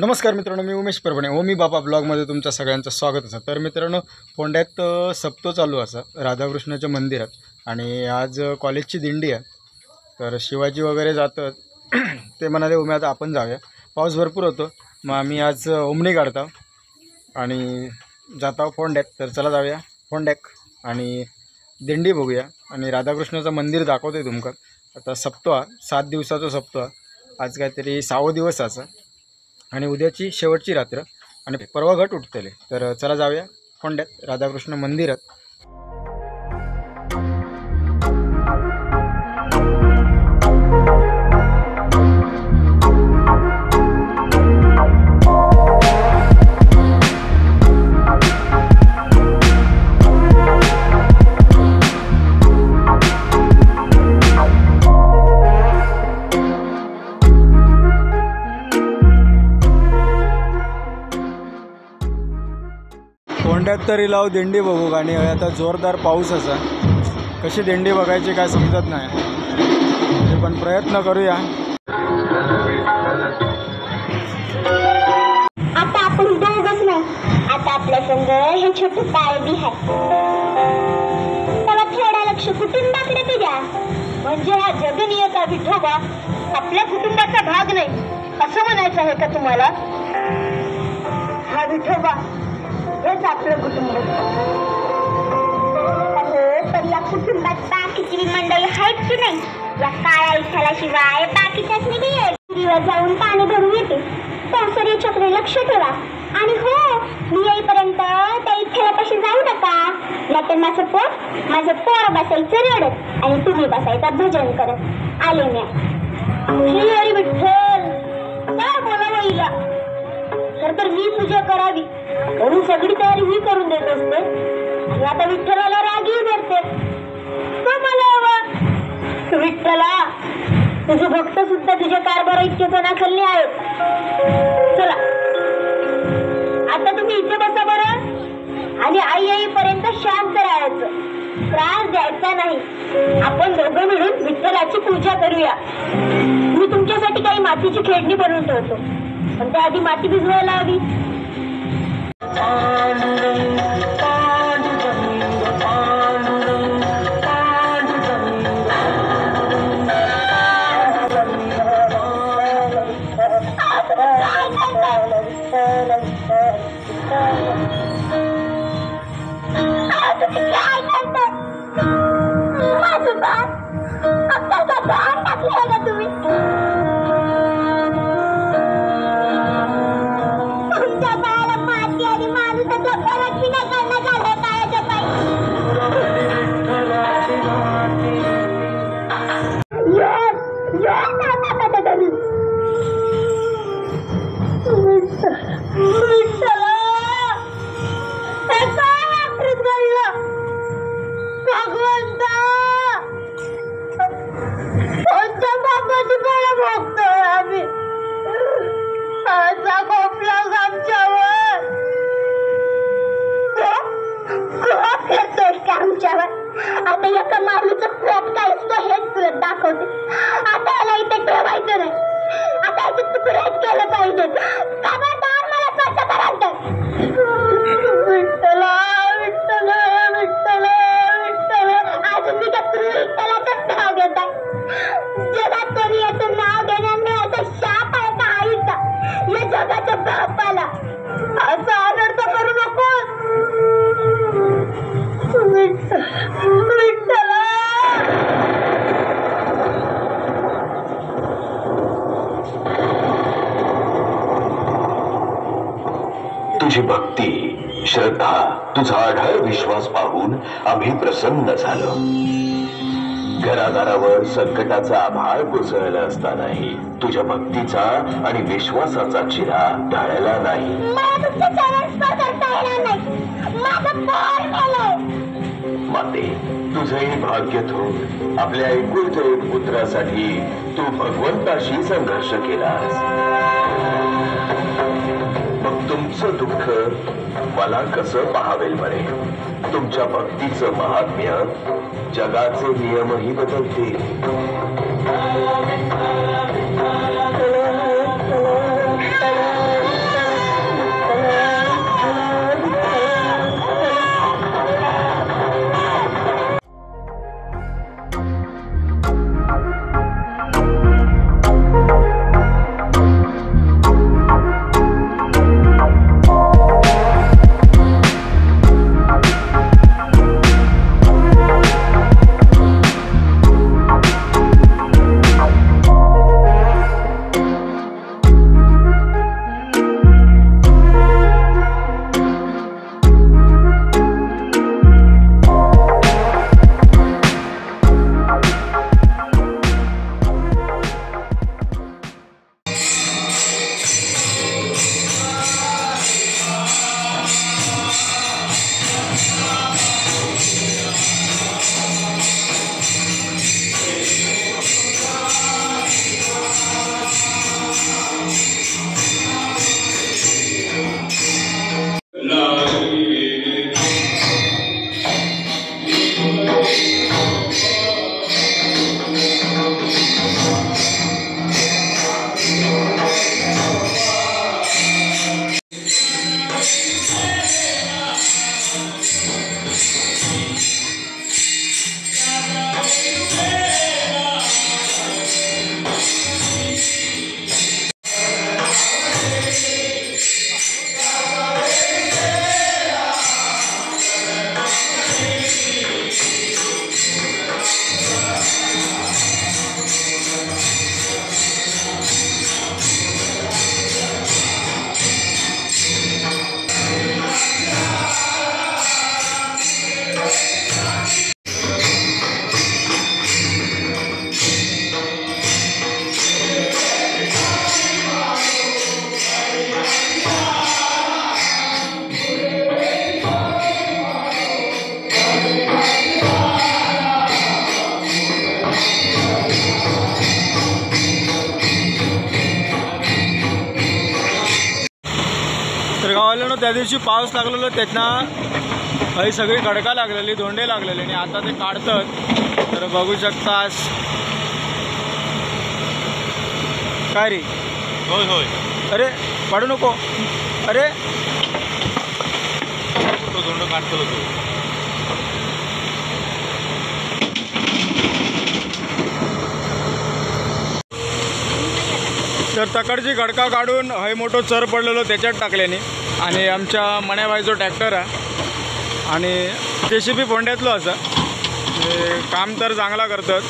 नमस्कार मित्रांनो, मी उमेश परभणे ओमी बाबा ब्लॉगमध्ये तुमचं सगळ्यांचं स्वागत आहे। तर मित्रांनो, फोंड्यात सप्तो चालू असा राधाकृष्णाच्या मंदिरात आणि आज कॉलेजची दिंडी आहे। तर शिवाजी वगैरे जातात ते म्हणाले उमे आता आपण जाऊया, पाऊस भरपूर होतो, मग आम्ही आज ओमनी काढतो आणि जातो फोंड्यात। तर चला जाऊया फोंड्याक आणि दिंडी बघूया आणि राधाकृष्णाचं मंदिर दाखवते तुमका। आता सप्तो हा 7 दिवसाचा सप्तो हा, आज काहीतरी 6वा दिवस असा आणि उद्याची शेवटची रात्र आणि परवा घट उठतले। तर चला जाऊया फोंड्यात राधाकृष्ण मंदिरात। फोंड्यात तरी लाव दिंडी बघू आणि आता जोरदार पाऊस असा, कशी दिंडी बघायची काय समजत नाही, तरी पण प्रयत्न करूया। आता आपण दोघच नाही, आता आपल्या संग हे छोटे बाळ बी आहे। त्याला थोडा लक्ष कुटुंबाकडे तुझ्या, म्हणजे हा जगनीयता विठोबा आपल्या कुटुंबाचा भाग नाही असं म्हणायचं आहे का तुम्हाला? हा विठोबा हेच आपलं कुटुंब। तर या कुटुंबात बाकीची मंडळी आहेत की नाही? या काळ्या इथल्याशिवाय बाकीच्याच नाही जाऊन पाणी भरून येते। संसर्याच्याकडे लक्ष ठेवा आणि हो, मी येईपर्यंत त्या इथल्यापाशी जाऊ नका, नाहीतर माझं पोर बसायचं रडत आणि तुम्ही बसायचा भजन करत। आले मी श्री हरी विठ्ठल काय बोलावं हिला, तर मी पूजा करावी म्हणून सगळी तयारी मी करून देत असते आणि आता विठ्ठलाला रागी धरते। तो मला हवा विठ्ठला, तुझे भक्त सुद्धा तुझ्या कारभार इतके जणाखाली आहेत। चला आता तुम्ही इथे बसा बरं आणि आई येईपर्यंत शांत राहायचं, त्रास द्यायचा नाही। आपण दोघं मिळून विठ्ठलाची पूजा करूया। मी तुमच्यासाठी काही मातीची खेळणी बनवून ठेवतो, पण त्याआधी माती भिजवायला हवी। आता या कमालीचं पोट काय असतं हेच तुला दाखवते। आता याला इथे ठेवायचं नाही, आता याचे तुकडेच केले पाहिजेत। खबरदार मला स्वच्छ करायचं। विठ्ठला विठ्ठला विठ्ठला विठ्ठला, अजून मी त्या विठ्ठलाचंच नाव घेत आहे। जगात कोणी याचं नाव घेणार नाही असं शाप आहे का आईचा, या जगाच्या बापाला। असं अनर्थ करू नकोस विठ्ठला। तुझी भक्ती, श्रद्धा, तुझा आढळ विश्वास पाहून आम्ही प्रसन्न झालो। घरादारावर संकटाचा आभाळ कोसळला असतानाही तुझ्या भक्तीचा आणि विश्वासाचा चिरा ढळला नाही। माते, तुझेही भाग्य थोर, आपल्या एकुलत्या एक पुत्रासाठी तू भगवंताशी संघर्ष केलास। मग तुमचं दुःख मला कसं पाहावेल बरे? तुमच्या भक्तीचं महात्म्य जगाचे नियमही बदलतील। तर गावाला त्या दिवशी पाऊस लागलेलो त्यातनं काही सगळी खडका लागलेली, धोंडे लागलेले आणि आता ते काढतात. तर बघू शकतास. काय रे? होय होय. अरे पाडू नको. अरे तो धोंड काढतो होतो. तर तकडची खडका काढून हय मोठं चर पडलेलो त्याच्यात टाकल्याने आणि आमच्या मण्याबाईचो ट्रॅक्टर आहे आणि JCB फोंड्यातलो असा काम तर चांगला करतात.